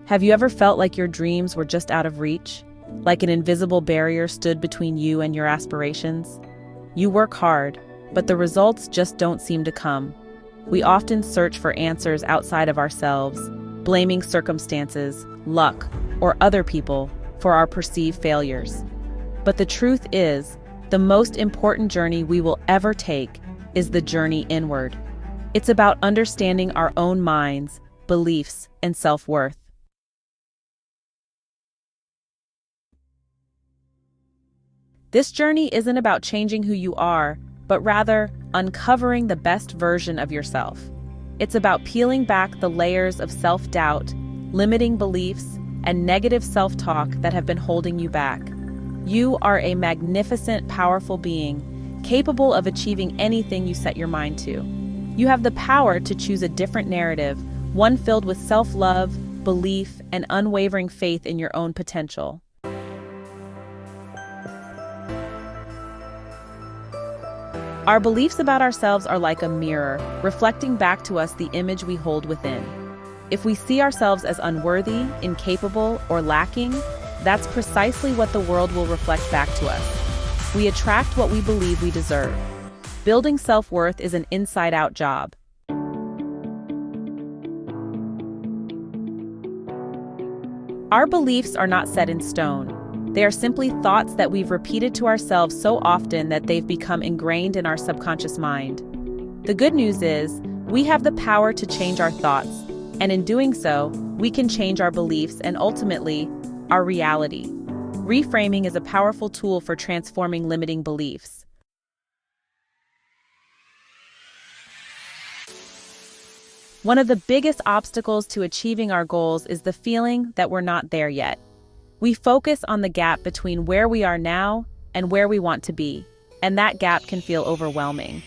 Have you ever felt like your dreams were just out of reach? Like an invisible barrier stood between you and your aspirations? You work hard, but the results just don't seem to come. We often search for answers outside of ourselves, blaming circumstances, luck, or other people for our perceived failures. But the truth is, the most important journey we will ever take is the journey inward. It's about understanding our own minds, beliefs, and self-worth. This journey isn't about changing who you are, but rather uncovering the best version of yourself. It's about peeling back the layers of self-doubt, limiting beliefs, and negative self-talk that have been holding you back. You are a magnificent, powerful being, capable of achieving anything you set your mind to. You have the power to choose a different narrative, one filled with self-love, belief, and unwavering faith in your own potential. Our beliefs about ourselves are like a mirror, reflecting back to us the image we hold within. If we see ourselves as unworthy, incapable, or lacking, that's precisely what the world will reflect back to us. We attract what we believe we deserve. Building self-worth is an inside-out job. Our beliefs are not set in stone. They are simply thoughts that we've repeated to ourselves so often that they've become ingrained in our subconscious mind. The good news is, we have the power to change our thoughts, and in doing so, we can change our beliefs and ultimately, our reality. Reframing is a powerful tool for transforming limiting beliefs. One of the biggest obstacles to achieving our goals is the feeling that we're not there yet. We focus on the gap between where we are now and where we want to be, and that gap can feel overwhelming.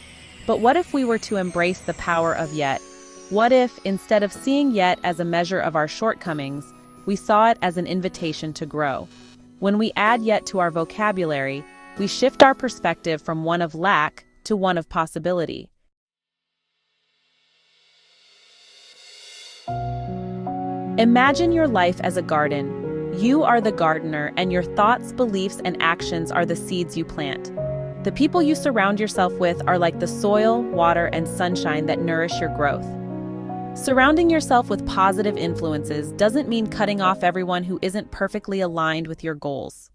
But what if we were to embrace the power of yet? What if, instead of seeing yet as a measure of our shortcomings, we saw it as an invitation to grow? When we add yet to our vocabulary, we shift our perspective from one of lack to one of possibility. Imagine your life as a garden. You are the gardener, and your thoughts, beliefs, and actions are the seeds you plant. The people you surround yourself with are like the soil, water, and sunshine that nourish your growth. Surrounding yourself with positive influences doesn't mean cutting off everyone who isn't perfectly aligned with your goals.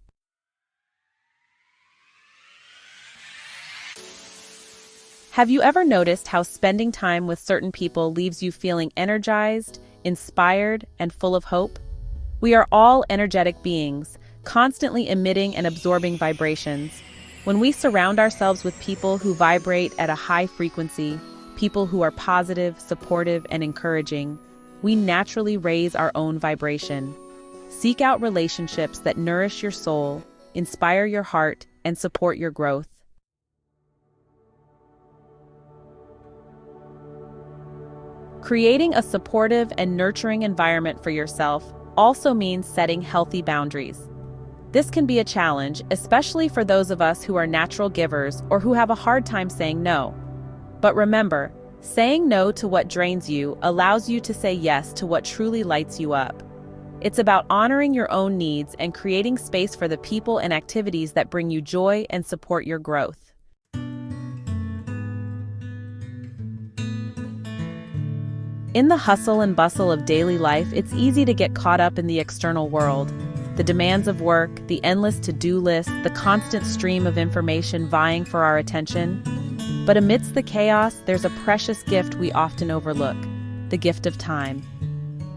Have you ever noticed how spending time with certain people leaves you feeling energized, inspired, and full of hope? We are all energetic beings, constantly emitting and absorbing vibrations. When we surround ourselves with people who vibrate at a high frequency, people who are positive, supportive, and encouraging, we naturally raise our own vibration. Seek out relationships that nourish your soul, inspire your heart, and support your growth. Creating a supportive and nurturing environment for yourself also means setting healthy boundaries. This can be a challenge, especially for those of us who are natural givers or who have a hard time saying no. But remember, saying no to what drains you allows you to say yes to what truly lights you up. It's about honoring your own needs and creating space for the people and activities that bring you joy and support your growth. In the hustle and bustle of daily life, it's easy to get caught up in the external world. The demands of work, the endless to-do list, the constant stream of information vying for our attention. But amidst the chaos, there's a precious gift we often overlook, the gift of time.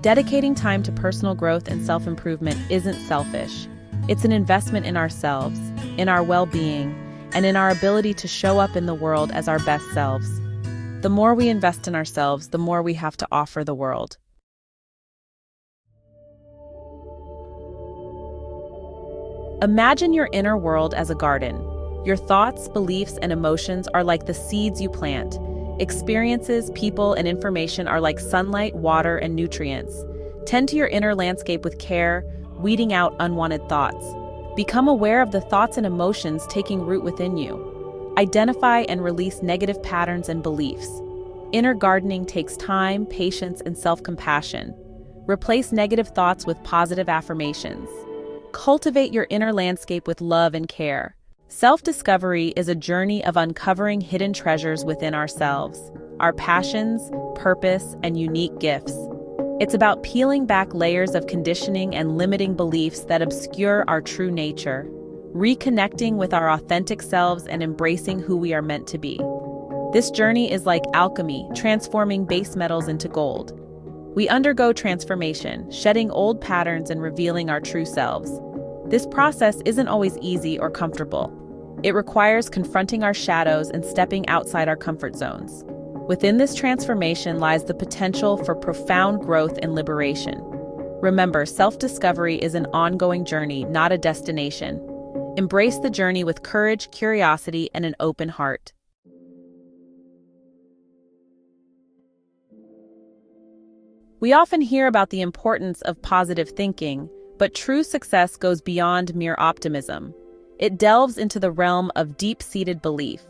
Dedicating time to personal growth and self-improvement isn't selfish. It's an investment in ourselves, in our well-being, and in our ability to show up in the world as our best selves. The more we invest in ourselves, the more we have to offer the world. Imagine your inner world as a garden. Your thoughts, beliefs, and emotions are like the seeds you plant. Experiences, people, and information are like sunlight, water, and nutrients. Tend to your inner landscape with care, weeding out unwanted thoughts. Become aware of the thoughts and emotions taking root within you. Identify and release negative patterns and beliefs. Inner gardening takes time, patience, and self-compassion. Replace negative thoughts with positive affirmations. Cultivate your inner landscape with love and care. Self-discovery is a journey of uncovering hidden treasures within ourselves, our passions, purpose, and unique gifts. It's about peeling back layers of conditioning and limiting beliefs that obscure our true nature, reconnecting with our authentic selves and embracing who we are meant to be. This journey is like alchemy, transforming base metals into gold. We undergo transformation, shedding old patterns and revealing our true selves. This process isn't always easy or comfortable. It requires confronting our shadows and stepping outside our comfort zones. Within this transformation lies the potential for profound growth and liberation. Remember, self-discovery is an ongoing journey, not a destination. Embrace the journey with courage, curiosity, and an open heart. We often hear about the importance of positive thinking, but true success goes beyond mere optimism. It delves into the realm of deep-seated belief.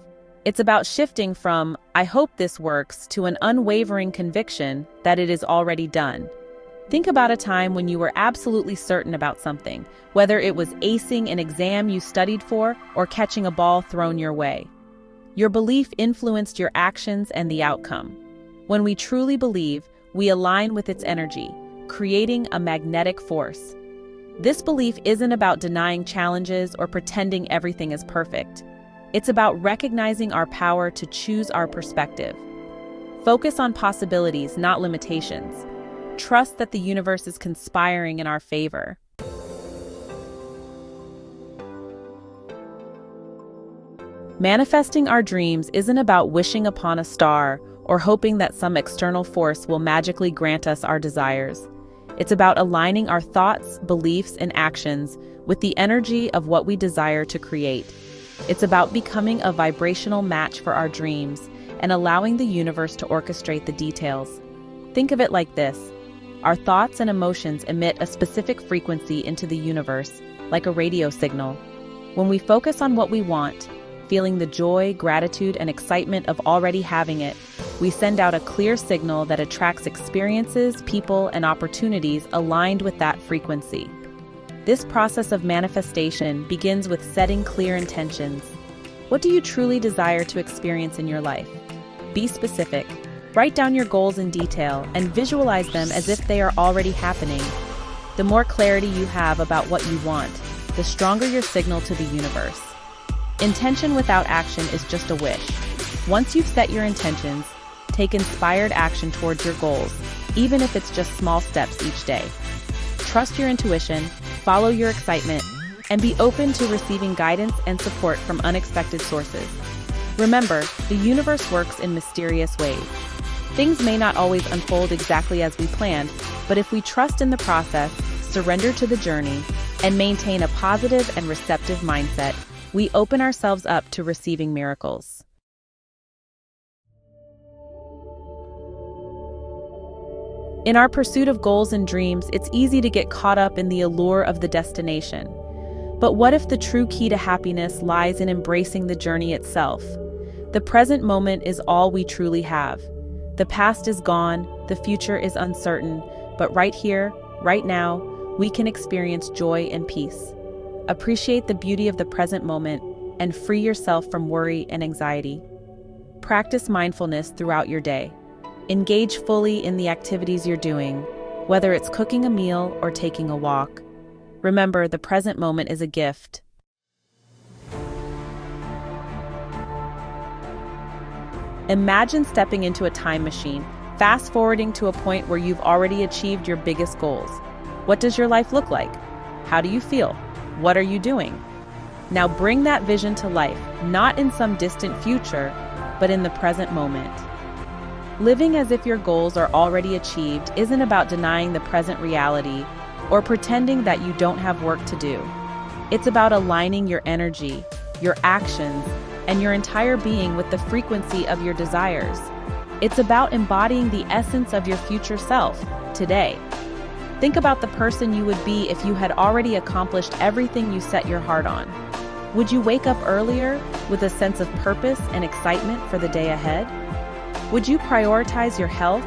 It's about shifting from, "I hope this works," to an unwavering conviction that it is already done. Think about a time when you were absolutely certain about something, whether it was acing an exam you studied for or catching a ball thrown your way. Your belief influenced your actions and the outcome. When we truly believe, we align with its energy, creating a magnetic force. This belief isn't about denying challenges or pretending everything is perfect. It's about recognizing our power to choose our perspective. Focus on possibilities, not limitations. Trust that the universe is conspiring in our favor. Manifesting our dreams isn't about wishing upon a star or hoping that some external force will magically grant us our desires. It's about aligning our thoughts, beliefs, and actions with the energy of what we desire to create. It's about becoming a vibrational match for our dreams and allowing the universe to orchestrate the details. Think of it like this. Our thoughts and emotions emit a specific frequency into the universe, like a radio signal. When we focus on what we want, feeling the joy, gratitude, and excitement of already having it, we send out a clear signal that attracts experiences, people, and opportunities aligned with that frequency. This process of manifestation begins with setting clear intentions. What do you truly desire to experience in your life? Be specific. Write down your goals in detail and visualize them as if they are already happening. The more clarity you have about what you want, the stronger your signal to the universe. Intention without action is just a wish. Once you've set your intentions, take inspired action towards your goals, even if it's just small steps each day. Trust your intuition, follow your excitement, and be open to receiving guidance and support from unexpected sources. Remember, the universe works in mysterious ways. Things may not always unfold exactly as we planned, but if we trust in the process, surrender to the journey, and maintain a positive and receptive mindset, we open ourselves up to receiving miracles. In our pursuit of goals and dreams, it's easy to get caught up in the allure of the destination. But what if the true key to happiness lies in embracing the journey itself? The present moment is all we truly have. The past is gone, the future is uncertain, but right here, right now, we can experience joy and peace. Appreciate the beauty of the present moment and free yourself from worry and anxiety. Practice mindfulness throughout your day. Engage fully in the activities you're doing, whether it's cooking a meal or taking a walk. Remember, the present moment is a gift. Imagine stepping into a time machine, fast-forwarding to a point where you've already achieved your biggest goals. What does your life look like? How do you feel? What are you doing? Now bring that vision to life, not in some distant future, but in the present moment. Living as if your goals are already achieved isn't about denying the present reality or pretending that you don't have work to do. It's about aligning your energy, your actions, and your entire being with the frequency of your desires. It's about embodying the essence of your future self, today. Think about the person you would be if you had already accomplished everything you set your heart on. Would you wake up earlier with a sense of purpose and excitement for the day ahead? Would you prioritize your health,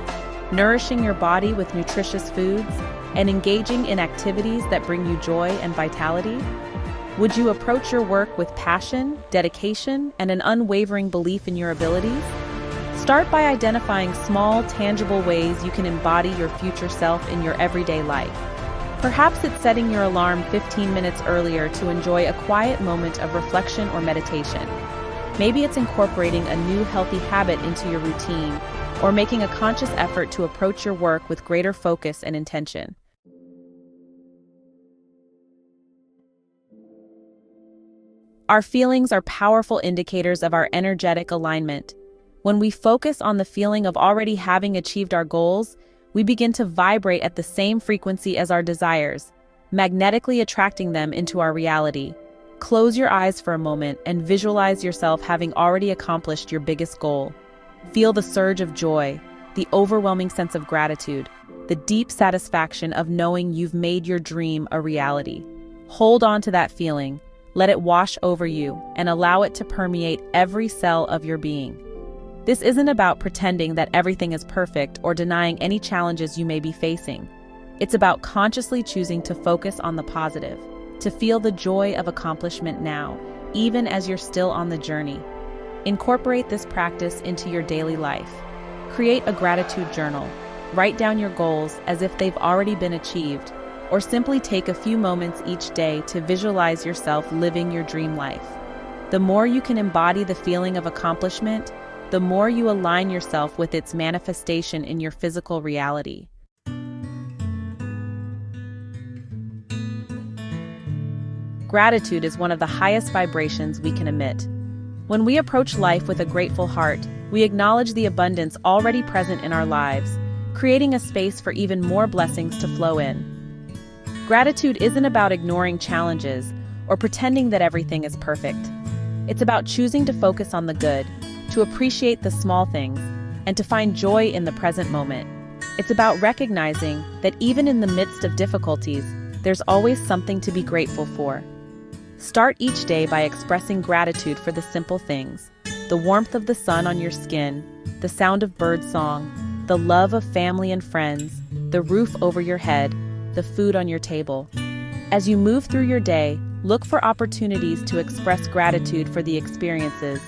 nourishing your body with nutritious foods, and engaging in activities that bring you joy and vitality? Would you approach your work with passion, dedication, and an unwavering belief in your abilities? Start by identifying small, tangible ways you can embody your future self in your everyday life. Perhaps it's setting your alarm 15 minutes earlier to enjoy a quiet moment of reflection or meditation. Maybe it's incorporating a new healthy habit into your routine, or making a conscious effort to approach your work with greater focus and intention. Our feelings are powerful indicators of our energetic alignment. When we focus on the feeling of already having achieved our goals, we begin to vibrate at the same frequency as our desires, magnetically attracting them into our reality. Close your eyes for a moment and visualize yourself having already accomplished your biggest goal. Feel the surge of joy, the overwhelming sense of gratitude, the deep satisfaction of knowing you've made your dream a reality. Hold on to that feeling, let it wash over you, and allow it to permeate every cell of your being. This isn't about pretending that everything is perfect or denying any challenges you may be facing. It's about consciously choosing to focus on the positive, to feel the joy of accomplishment now, even as you're still on the journey. Incorporate this practice into your daily life. Create a gratitude journal. Write down your goals as if they've already been achieved, or simply take a few moments each day to visualize yourself living your dream life. The more you can embody the feeling of accomplishment, the more you align yourself with its manifestation in your physical reality. Gratitude is one of the highest vibrations we can emit. When we approach life with a grateful heart, we acknowledge the abundance already present in our lives, creating a space for even more blessings to flow in. Gratitude isn't about ignoring challenges or pretending that everything is perfect. It's about choosing to focus on the good, to appreciate the small things, and to find joy in the present moment. It's about recognizing that even in the midst of difficulties, there's always something to be grateful for. Start each day by expressing gratitude for the simple things: the warmth of the sun on your skin, the sound of bird song, the love of family and friends, the roof over your head, the food on your table. As you move through your day, look for opportunities to express gratitude for the experiences,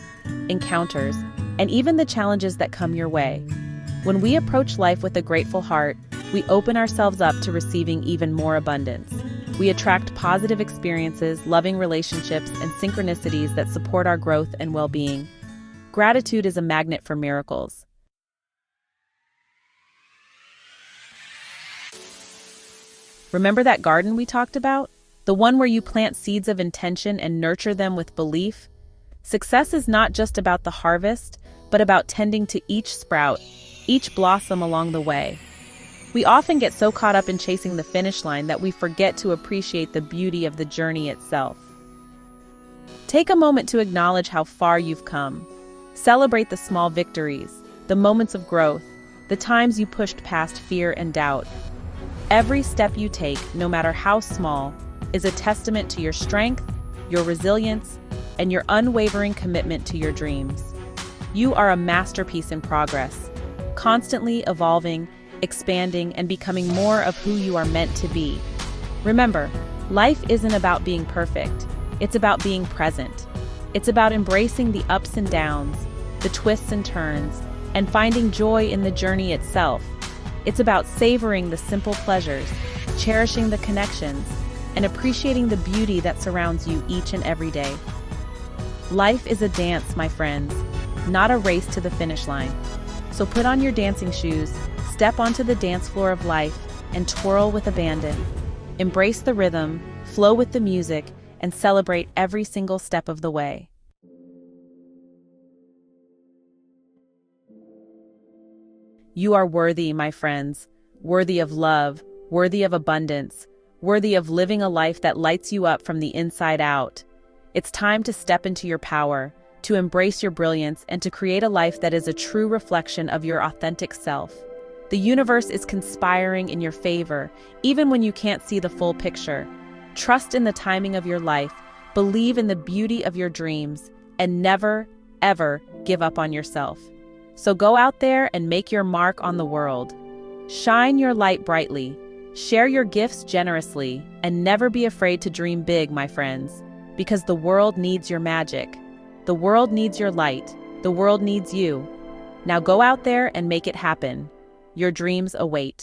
encounters, and even the challenges that come your way. When we approach life with a grateful heart, we open ourselves up to receiving even more abundance. We attract positive experiences, loving relationships, and synchronicities that support our growth and well-being. Gratitude is a magnet for miracles. Remember that garden we talked about? The one where you plant seeds of intention and nurture them with belief? Success is not just about the harvest, but about tending to each sprout, each blossom along the way. We often get so caught up in chasing the finish line that we forget to appreciate the beauty of the journey itself. Take a moment to acknowledge how far you've come. Celebrate the small victories, the moments of growth, the times you pushed past fear and doubt. Every step you take, no matter how small, is a testament to your strength, your resilience, and your unwavering commitment to your dreams. You are a masterpiece in progress, constantly evolving, expanding, and becoming more of who you are meant to be. Remember, life isn't about being perfect. It's about being present. It's about embracing the ups and downs, the twists and turns, and finding joy in the journey itself. It's about savoring the simple pleasures, cherishing the connections, and appreciating the beauty that surrounds you each and every day. Life is a dance, my friends, not a race to the finish line. So put on your dancing shoes, step onto the dance floor of life, and twirl with abandon. Embrace the rhythm, flow with the music, and celebrate every single step of the way. You are worthy, my friends, worthy of love, worthy of abundance, worthy of living a life that lights you up from the inside out. It's time to step into your power, to embrace your brilliance, and to create a life that is a true reflection of your authentic self. The universe is conspiring in your favor, even when you can't see the full picture. Trust in the timing of your life, believe in the beauty of your dreams, and never, ever give up on yourself. So go out there and make your mark on the world. Shine your light brightly, share your gifts generously, and never be afraid to dream big, my friends, because the world needs your magic. The world needs your light. The world needs you. Now go out there and make it happen. Your dreams await.